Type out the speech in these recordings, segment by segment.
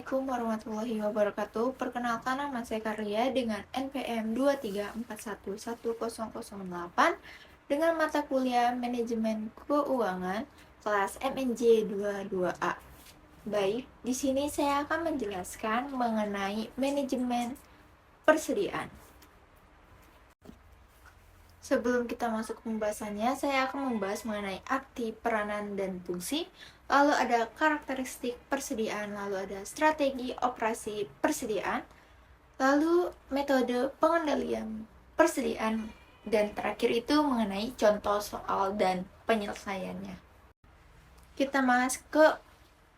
Assalamualaikum warahmatullahi wabarakatuh. Perkenalkan, nama saya Karya dengan NPM 234110008 dengan mata kuliah Manajemen Keuangan kelas MNJ 22A. Baik, di sini saya akan menjelaskan mengenai manajemen persediaan. Sebelum kita masuk ke pembahasannya, saya akan membahas mengenai arti, peranan, dan fungsi. Lalu ada karakteristik persediaan, lalu ada strategi operasi persediaan, lalu metode pengendalian persediaan, dan terakhir itu mengenai contoh soal dan penyelesaiannya. Kita masuk ke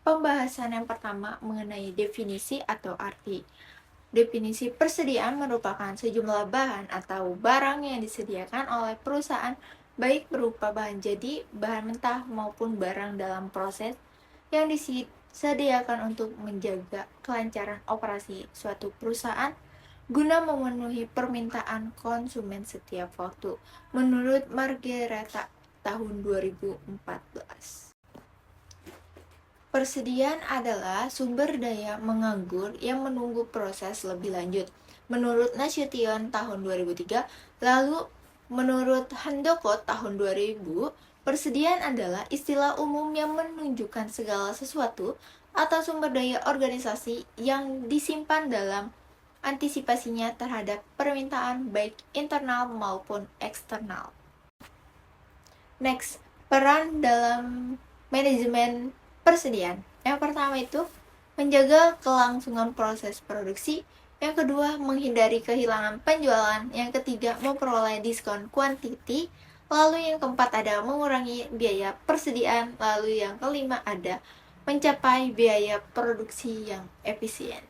pembahasan yang pertama mengenai definisi atau arti. Definisi persediaan merupakan sejumlah bahan atau barang yang disediakan oleh perusahaan, baik berupa bahan jadi, bahan mentah, maupun barang dalam proses yang disediakan untuk menjaga kelancaran operasi suatu perusahaan guna memenuhi permintaan konsumen setiap waktu, menurut Margareta tahun 2014. Persediaan adalah sumber daya menganggur yang menunggu proses lebih lanjut. Menurut Nasution tahun 2003, lalu menurut Handoko tahun 2000, persediaan adalah istilah umum yang menunjukkan segala sesuatu atau sumber daya organisasi yang disimpan dalam antisipasinya terhadap permintaan baik internal maupun eksternal. Next, peran dalam manajemen persediaan. Yang pertama itu menjaga kelangsungan proses produksi. Yang kedua, menghindari kehilangan penjualan. Yang ketiga, memperoleh diskon kuantiti. Lalu yang keempat ada mengurangi biaya persediaan. Lalu yang kelima ada mencapai biaya produksi yang efisien.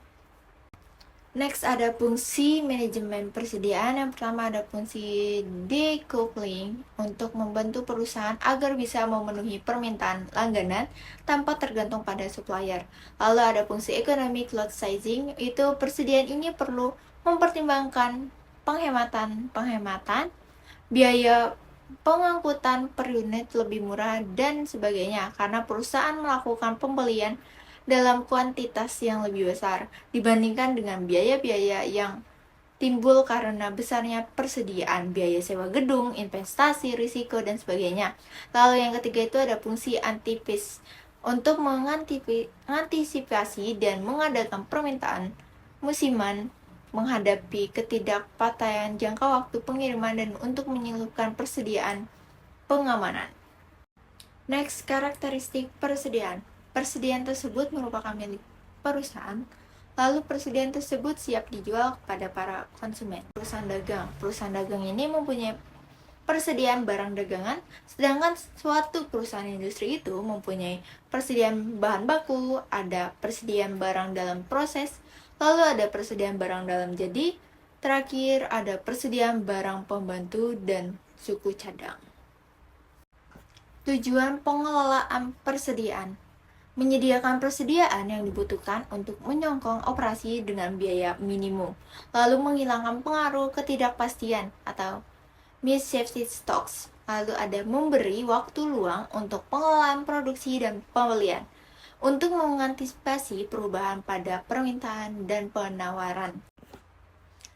Next ada fungsi manajemen persediaan. Yang pertama ada fungsi decoupling untuk membantu perusahaan agar bisa memenuhi permintaan langganan tanpa tergantung pada supplier. Lalu ada fungsi economic load sizing, itu persediaan ini perlu mempertimbangkan penghematan, biaya pengangkutan per unit lebih murah dan sebagainya karena perusahaan melakukan pembelian dalam kuantitas yang lebih besar dibandingkan dengan biaya-biaya yang timbul karena besarnya persediaan, biaya sewa gedung, investasi, risiko, dan sebagainya. Lalu yang ketiga itu ada fungsi antipis untuk mengantisipasi dan mengadakan permintaan musiman menghadapi ketidakpastian jangka waktu pengiriman dan untuk menyelupkan persediaan pengamanan. Next, karakteristik persediaan. Persediaan tersebut merupakan milik perusahaan, lalu persediaan tersebut siap dijual kepada para konsumen. Perusahaan dagang ini mempunyai persediaan barang dagangan, sedangkan suatu perusahaan industri itu mempunyai persediaan bahan baku, ada persediaan barang dalam proses, lalu ada persediaan barang dalam jadi, terakhir ada persediaan barang pembantu dan suku cadang. Tujuan pengelolaan persediaan: menyediakan persediaan yang dibutuhkan untuk menyokong operasi dengan biaya minimum, lalu menghilangkan pengaruh ketidakpastian atau miss safety stocks, lalu ada memberi waktu luang untuk pengelolaan produksi dan pembelian, untuk mengantisipasi perubahan pada permintaan dan penawaran.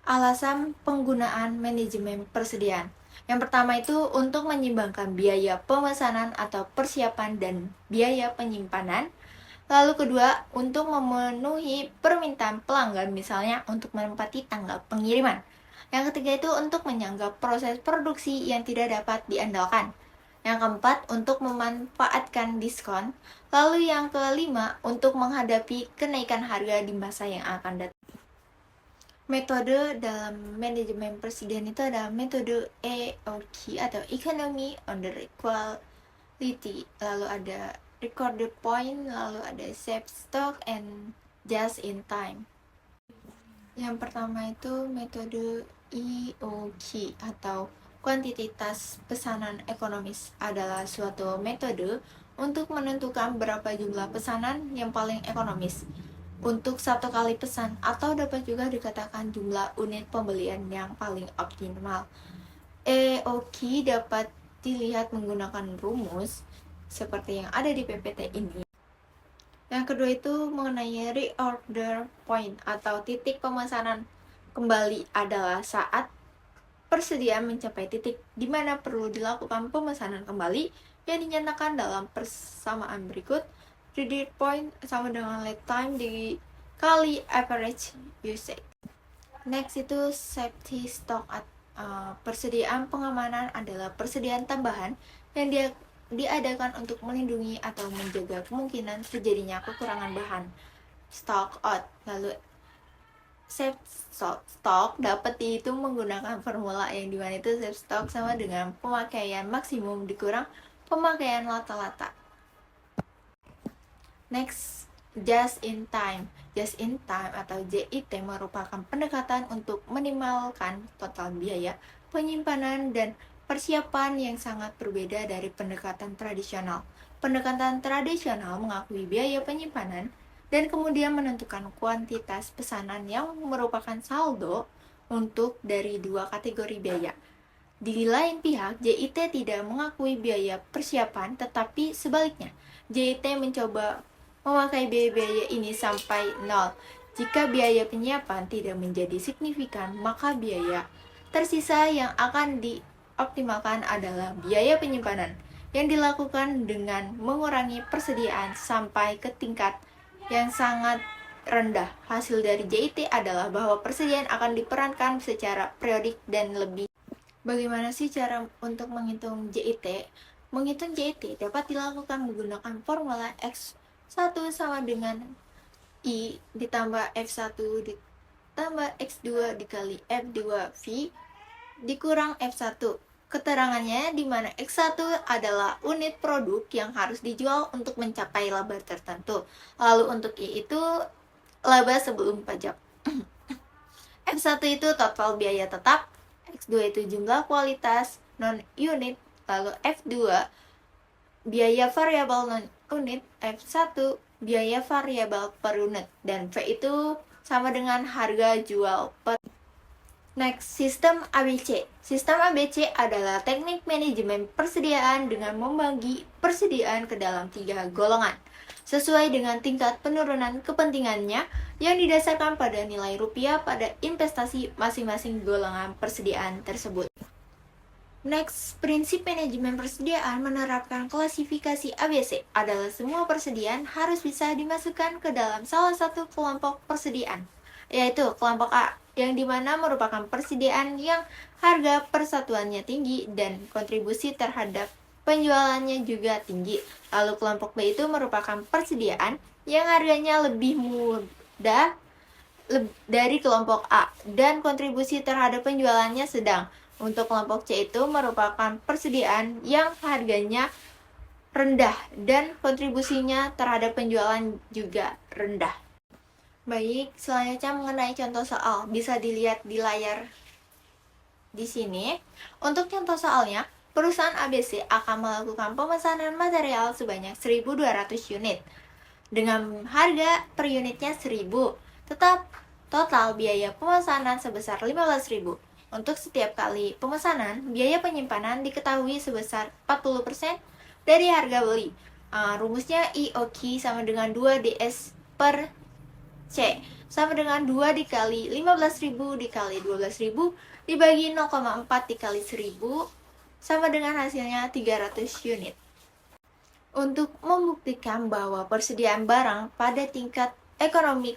Alasan penggunaan manajemen persediaan. Yang pertama itu untuk menyimbangkan biaya pemesanan atau persiapan dan biaya penyimpanan. Lalu kedua, untuk memenuhi permintaan pelanggan, misalnya untuk menempati tanggal pengiriman. Yang ketiga itu untuk menyangga proses produksi yang tidak dapat diandalkan. Yang keempat, untuk memanfaatkan diskon. Lalu yang kelima, untuk menghadapi kenaikan harga di masa yang akan datang. Metode dalam manajemen persediaan itu ada metode EOQ atau Economy Under Quality, lalu ada Recorded Point, lalu ada Save Stock and Just in Time. Yang pertama itu metode EOQ atau kuantitas pesanan ekonomis, adalah suatu metode untuk menentukan berapa jumlah pesanan yang paling ekonomis untuk satu kali pesan, atau dapat juga dikatakan jumlah unit pembelian yang paling optimal. EOQ dapat dilihat menggunakan rumus seperti yang ada di PPT ini. Yang kedua itu mengenai reorder point atau titik pemesanan kembali adalah saat persediaan mencapai titik di mana perlu dilakukan pemesanan kembali yang dinyatakan dalam persamaan berikut. Reorder point sama dengan lead time dikali average usage. Next itu safety stock. Persediaan pengamanan adalah persediaan tambahan yang diadakan untuk melindungi atau menjaga kemungkinan terjadinya kekurangan bahan. Stock out. Lalu safe stock dapat dihitung menggunakan formula yang dimana itu safe stock sama dengan pemakaian maksimum dikurang pemakaian rata-rata. Next, just in time. Just in time atau JIT merupakan pendekatan untuk meminimalkan total biaya penyimpanan dan persiapan yang sangat berbeda dari pendekatan tradisional. Pendekatan tradisional mengakui biaya penyimpanan dan kemudian menentukan kuantitas pesanan yang merupakan saldo untuk dari dua kategori biaya. Di lain pihak, JIT tidak mengakui biaya persiapan, tetapi sebaliknya, JIT mencoba memakai biaya-biaya ini sampai nol. Jika biaya penyiapan tidak menjadi signifikan, maka biaya tersisa yang akan dioptimalkan adalah biaya penyimpanan yang dilakukan dengan mengurangi persediaan sampai ke tingkat yang sangat rendah. Hasil dari JIT adalah bahwa persediaan akan diperankan secara periodik dan lebih. Bagaimana sih cara untuk menghitung JIT? Menghitung JIT dapat dilakukan menggunakan formula X1 sama dengan I ditambah F1 ditambah X2 dikali F2V dikurang F1. Keterangannya di mana X1 adalah unit produk yang harus dijual untuk mencapai laba tertentu. Lalu untuk I itu laba sebelum pajak. F1 itu total biaya tetap, X2 itu jumlah kualitas non-unit, lalu F2 biaya variabel non-unit, F1 biaya variabel per unit, dan V itu sama dengan harga jual per. Next, sistem ABC. Sistem ABC adalah teknik manajemen persediaan dengan membagi persediaan ke dalam 3 golongan, sesuai dengan tingkat penurunan kepentingannya yang didasarkan pada nilai rupiah pada investasi masing-masing golongan persediaan tersebut. Next, prinsip manajemen persediaan menerapkan klasifikasi ABC adalah semua persediaan harus bisa dimasukkan ke dalam salah satu kelompok persediaan, yaitu kelompok A, yang dimana merupakan persediaan yang harga persatuannya tinggi dan kontribusi terhadap penjualannya juga tinggi. Lalu kelompok B itu merupakan persediaan yang harganya lebih mudah dari kelompok A dan kontribusi terhadap penjualannya sedang. Untuk kelompok C itu merupakan persediaan yang harganya rendah dan kontribusinya terhadap penjualan juga rendah. Baik, selanjutnya mengenai contoh soal, bisa dilihat di layar di sini. Untuk contoh soalnya, perusahaan ABC akan melakukan pemesanan material sebanyak 1.200 unit dengan harga per unitnya 1.000. Tetap total biaya pemesanan sebesar 15.000. Untuk setiap kali pemesanan, biaya penyimpanan diketahui sebesar 40% dari harga beli. Rumusnya IOQ sama dengan 2DS per C sama dengan 2 dikali 15.000 dikali 12.000 dibagi 0,4 dikali 1.000 sama dengan hasilnya 300 unit. Untuk membuktikan bahwa persediaan barang pada tingkat ekonomi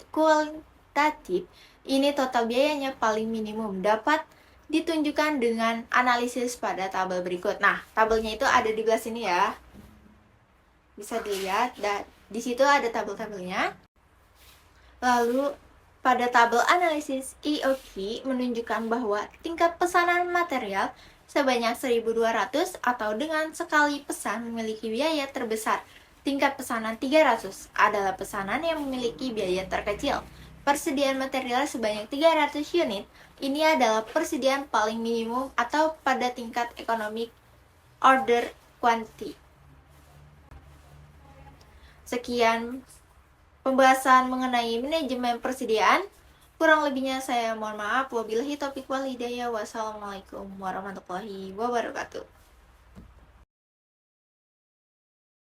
kualitatif ini total biayanya paling minimum dapat ditunjukkan dengan analisis pada tabel berikut. Nah, tabelnya itu ada di belah sini ya. Bisa dilihat, dan di situ ada tabel-tabelnya. Lalu, pada tabel analisis IOQ menunjukkan bahwa tingkat pesanan material sebanyak 1.200 atau dengan sekali pesan memiliki biaya terbesar. Tingkat pesanan 300 adalah pesanan yang memiliki biaya terkecil. Persediaan material sebanyak 300 unit, ini adalah persediaan paling minimum atau pada tingkat ekonomi order quantity. Sekian pembahasan mengenai manajemen persediaan. Kurang lebihnya saya mohon maaf. Wabillahi taufiq wal hidayah. Wassalamualaikum warahmatullahi wabarakatuh.